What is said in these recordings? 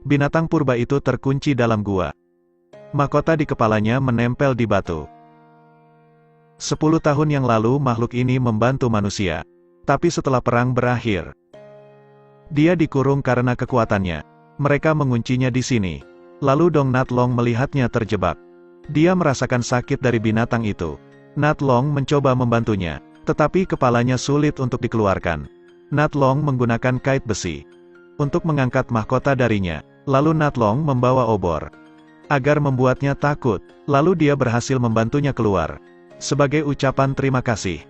Binatang purba itu terkunci dalam gua. Mahkota di kepalanya menempel di batu. 10 tahun yang lalu makhluk ini membantu manusia. Tapi setelah perang berakhir, dia dikurung karena kekuatannya. Mereka menguncinya di sini. Lalu Dong Natlong melihatnya terjebak. Dia merasakan sakit dari binatang itu. Natlong mencoba membantunya, tetapi kepalanya sulit untuk dikeluarkan. Natlong menggunakan kait besi untuk mengangkat mahkota darinya. Lalu Natlong membawa obor agar membuatnya takut. Lalu dia berhasil membantunya keluar. Sebagai ucapan terima kasih,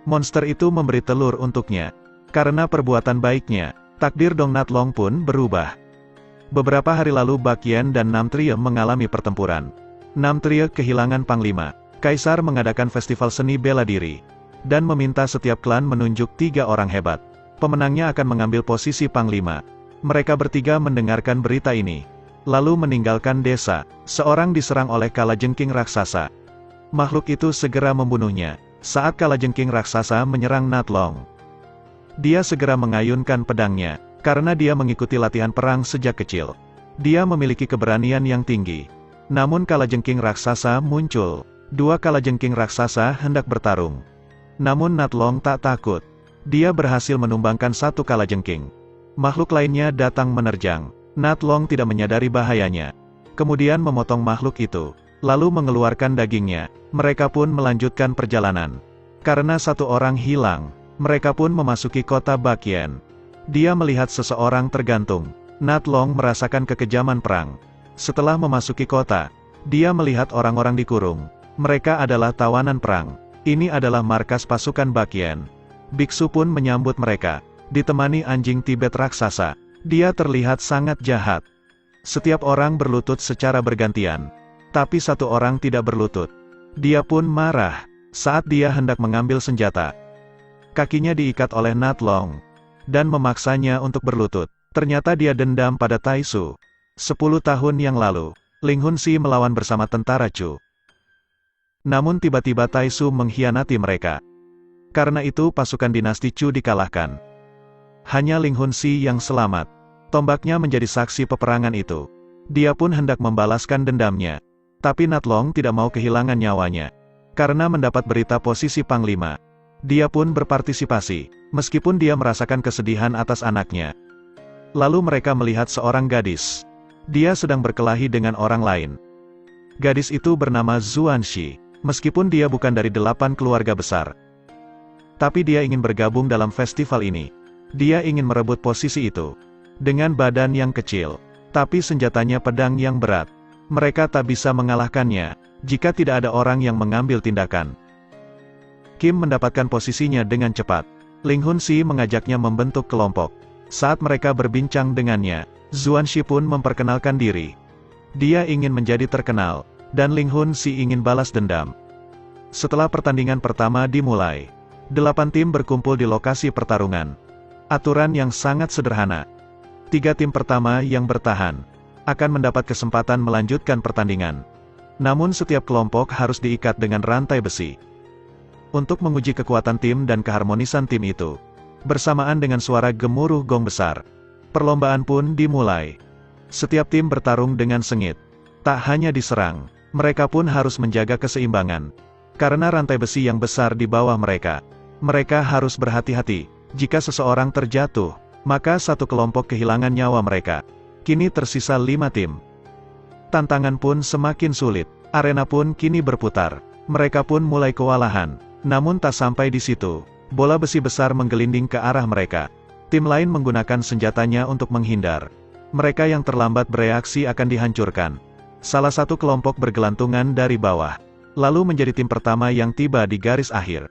monster itu memberi telur untuknya. Karena perbuatan baiknya, takdir Dong Natlong pun berubah. Beberapa hari lalu Bakyen dan Nam Trie mengalami pertempuran. Nam Trie kehilangan panglima. Kaisar mengadakan festival seni bela diri dan meminta setiap klan menunjuk 3 orang hebat. Pemenangnya akan mengambil posisi panglima. Mereka bertiga mendengarkan berita ini, lalu meninggalkan desa. Seorang diserang oleh kalajengking raksasa. Makhluk itu segera membunuhnya. Saat kalajengking raksasa menyerang Natlong, dia segera mengayunkan pedangnya. Karena dia mengikuti latihan perang sejak kecil, dia memiliki keberanian yang tinggi. Namun kalajengking raksasa muncul. 2 kalajengking raksasa hendak bertarung. Namun Natlong tak takut. Dia berhasil menumbangkan 1 kalajengking. Makhluk lainnya datang menerjang. Natlong tidak menyadari bahayanya. Kemudian memotong makhluk itu, lalu mengeluarkan dagingnya. Mereka pun melanjutkan perjalanan. Karena 1 orang hilang, mereka pun memasuki kota Bakyen. Dia melihat seseorang tergantung. Natlong merasakan kekejaman perang. Setelah memasuki kota, dia melihat orang-orang dikurung. Mereka adalah tawanan perang. Ini adalah markas pasukan Bakyen. Biksu pun menyambut mereka, ditemani anjing Tibet raksasa. Dia terlihat sangat jahat. Setiap orang berlutut secara bergantian. Tapi 1 orang tidak berlutut. Dia pun marah saat dia hendak mengambil senjata. Kakinya diikat oleh Natlong dan memaksanya untuk berlutut. Ternyata dia dendam pada Taisu. 10 tahun yang lalu, Ling Hunsi melawan bersama tentara Chu. Namun tiba-tiba Taisu mengkhianati mereka. Karena itu pasukan dinasti Chu dikalahkan. Hanya Ling Hunsi yang selamat. Tombaknya menjadi saksi peperangan itu. Dia pun hendak membalaskan dendamnya. Tapi Natlong tidak mau kehilangan nyawanya. Karena mendapat berita posisi panglima, dia pun berpartisipasi, meskipun dia merasakan kesedihan atas anaknya. Lalu mereka melihat seorang gadis. Dia sedang berkelahi dengan orang lain. Gadis itu bernama Zuanshi. Meskipun dia bukan dari 8 keluarga besar, tapi dia ingin bergabung dalam festival ini. Dia ingin merebut posisi itu. Dengan badan yang kecil, tapi senjatanya pedang yang berat. Mereka tak bisa mengalahkannya, jika tidak ada orang yang mengambil tindakan. Kim mendapatkan posisinya dengan cepat. Ling Hunsi mengajaknya membentuk kelompok. Saat mereka berbincang dengannya, Zuanshi pun memperkenalkan diri. Dia ingin menjadi terkenal, dan Ling Hunsi ingin balas dendam. Setelah pertandingan pertama dimulai, 8 tim berkumpul di lokasi pertarungan. Aturan yang sangat sederhana. 3 tim pertama yang bertahan akan mendapat kesempatan melanjutkan pertandingan. Namun setiap kelompok harus diikat dengan rantai besi. Untuk menguji kekuatan tim dan keharmonisan tim itu, bersamaan dengan suara gemuruh gong besar, perlombaan pun dimulai. Setiap tim bertarung dengan sengit. Tak hanya diserang, mereka pun harus menjaga keseimbangan. Karena rantai besi yang besar di bawah mereka. Mereka harus berhati-hati. Jika seseorang terjatuh, maka 1 kelompok kehilangan nyawa mereka. Kini tersisa 5 tim. Tantangan pun semakin sulit. Arena pun kini berputar. Mereka pun mulai kewalahan. Namun tak sampai di situ, bola besi besar menggelinding ke arah mereka. Tim lain menggunakan senjatanya untuk menghindar. Mereka yang terlambat bereaksi akan dihancurkan. Salah satu kelompok bergelantungan dari bawah, lalu menjadi tim pertama yang tiba di garis akhir.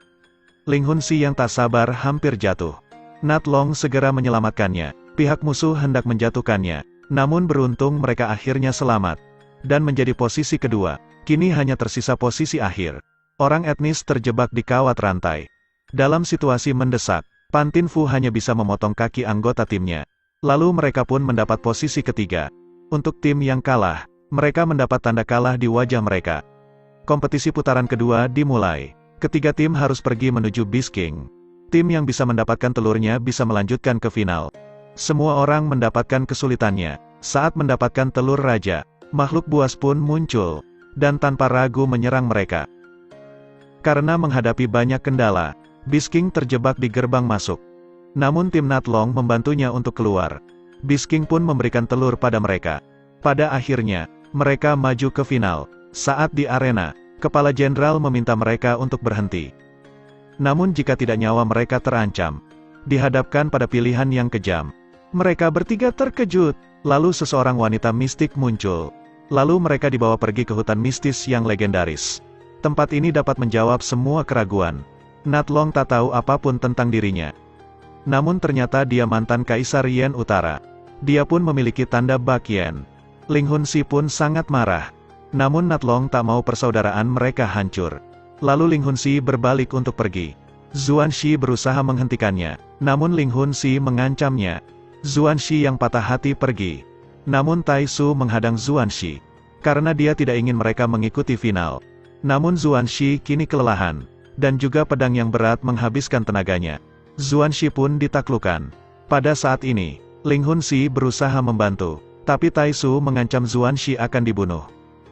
Ling Hunsi yang tak sabar hampir jatuh. Natlong segera menyelamatkannya. Pihak musuh hendak menjatuhkannya, namun beruntung mereka akhirnya selamat dan menjadi posisi kedua. Kini hanya tersisa posisi akhir. Orang etnis terjebak di kawat rantai. Dalam situasi mendesak, Pan Tin Fu hanya bisa memotong kaki anggota timnya. Lalu mereka pun mendapat posisi ketiga. Untuk tim yang kalah, mereka mendapat tanda kalah di wajah mereka. Kompetisi putaran kedua dimulai. Ketiga tim harus pergi menuju Beast King. Tim yang bisa mendapatkan telurnya bisa melanjutkan ke final. Semua orang mendapatkan kesulitannya. Saat mendapatkan telur raja, makhluk buas pun muncul, dan tanpa ragu menyerang mereka. Karena menghadapi banyak kendala, Beast King terjebak di gerbang masuk. Namun tim Nathlong membantunya untuk keluar. Beast King pun memberikan telur pada mereka. Pada akhirnya, mereka maju ke final. Saat di arena, Kepala Jenderal meminta mereka untuk berhenti. Namun jika tidak nyawa mereka terancam, dihadapkan pada pilihan yang kejam. Mereka bertiga terkejut, lalu seseorang wanita mistik muncul. Lalu mereka dibawa pergi ke hutan mistis yang legendaris. Tempat ini dapat menjawab semua keraguan. Nathlong tak tahu apapun tentang dirinya. Namun ternyata dia mantan Kaisar Yen Utara. Dia pun memiliki tanda Bak Yen. Ling Hunsi pun sangat marah. Namun Nathlong tak mau persaudaraan mereka hancur. Lalu Ling Hunsi berbalik untuk pergi. Zuanshi berusaha menghentikannya, namun Ling Hunsi mengancamnya. Zuanshi yang patah hati pergi. Namun Tai Su menghadang Zuanshi. Karena dia tidak ingin mereka mengikuti final. Namun Zuanshi kini kelelahan. Dan juga pedang yang berat menghabiskan tenaganya. Zuanshi pun ditaklukkan. Pada saat ini, Ling Hunsi berusaha membantu. Tapi Tai Su mengancam Zuanshi akan dibunuh.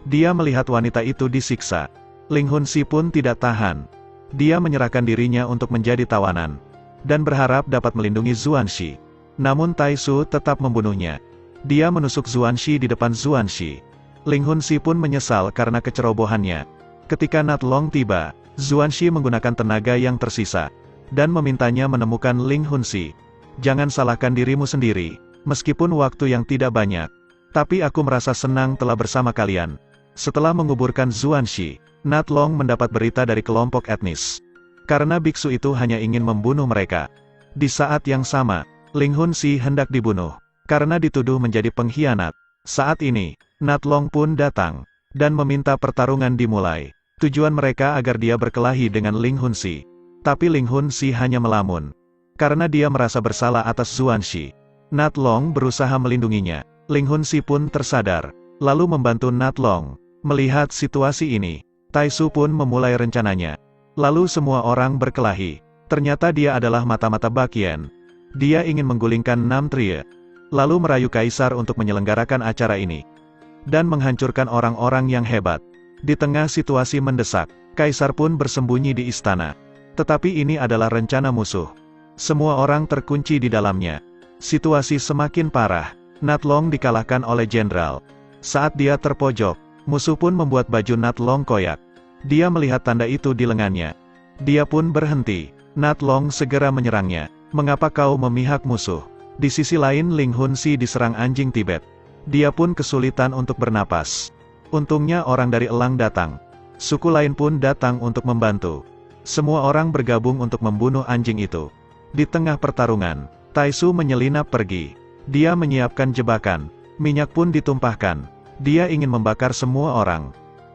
Dia melihat wanita itu disiksa. Ling Hunsi pun tidak tahan. Dia menyerahkan dirinya untuk menjadi tawanan. Dan berharap dapat melindungi Zuanshi. Namun Tai Su tetap membunuhnya. Dia menusuk Zuanshi di depan Zuanshi. Ling Hunsi pun menyesal karena kecerobohannya. Ketika Nathlong tiba, Zuanshi menggunakan tenaga yang tersisa. Dan memintanya menemukan Ling Hunsi. Jangan salahkan dirimu sendiri. Meskipun waktu yang tidak banyak. Tapi aku merasa senang telah bersama kalian. Setelah menguburkan Zuanshi, Nathlong mendapat berita dari kelompok etnis. Karena biksu itu hanya ingin membunuh mereka. Di saat yang sama, Ling Hunsi hendak dibunuh. Karena dituduh menjadi pengkhianat. Saat ini, Nathlong pun datang. Dan meminta pertarungan dimulai. Tujuan mereka agar dia berkelahi dengan Ling Hunsi. Tapi Ling Hunsi hanya melamun. Karena dia merasa bersalah atas Zuanshi. Nathlong berusaha melindunginya. Ling Hunsi pun tersadar. Lalu membantu Nathlong. Melihat situasi ini, Tai Su pun memulai rencananya. Lalu semua orang berkelahi. Ternyata dia adalah mata-mata Bak Yen. Dia ingin menggulingkan Nam Trie. Lalu merayu Kaisar untuk menyelenggarakan acara ini. Dan menghancurkan orang-orang yang hebat. Di tengah situasi mendesak, Kaisar pun bersembunyi di istana. Tetapi ini adalah rencana musuh. Semua orang terkunci di dalamnya. Situasi semakin parah. Nathlong dikalahkan oleh jenderal. Saat dia terpojok, musuh pun membuat baju Nathlong koyak. Dia melihat tanda itu di lengannya. Dia pun berhenti. Nathlong segera menyerangnya. Mengapa kau memihak musuh? Di sisi lain Ling Hunsi diserang anjing Tibet. Dia pun kesulitan untuk bernapas. Untungnya orang dari Elang datang. Suku lain pun datang untuk membantu. Semua orang bergabung untuk membunuh anjing itu. Di tengah pertarungan, Tai Su menyelinap pergi. Dia menyiapkan jebakan. Minyak pun ditumpahkan. Dia ingin membakar semua orang.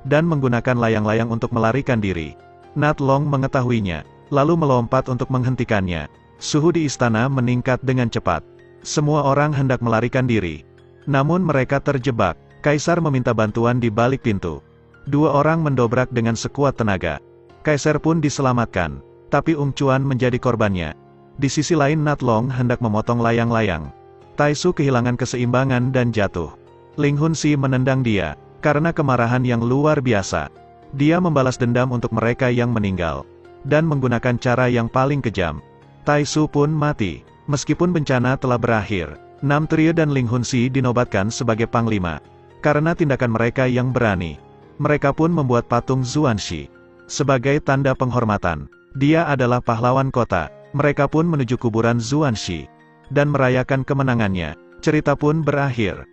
Dan menggunakan layang-layang untuk melarikan diri. Nathlong mengetahuinya, lalu melompat untuk menghentikannya. Suhu di istana meningkat dengan cepat. Semua orang hendak melarikan diri. Namun mereka terjebak. Kaisar meminta bantuan di balik pintu. Dua orang mendobrak dengan sekuat tenaga. Kaisar pun diselamatkan. Tapi Ung Chuan menjadi korbannya. Di sisi lain Nathlong hendak memotong layang-layang. Tai Su kehilangan keseimbangan dan jatuh. Ling Hunsi menendang dia, karena kemarahan yang luar biasa. Dia membalas dendam untuk mereka yang meninggal. Dan menggunakan cara yang paling kejam. Tai Su pun mati. Meskipun bencana telah berakhir, Nam Trie dan Ling Hunsi dinobatkan sebagai panglima. Karena tindakan mereka yang berani. Mereka pun membuat patung Zuanshi. Sebagai tanda penghormatan. Dia adalah pahlawan kota. Mereka pun menuju kuburan Zuanshi. Dan merayakan kemenangannya. Cerita pun berakhir.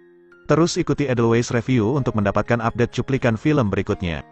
Terus ikuti Edelweiss Review untuk mendapatkan update cuplikan film berikutnya.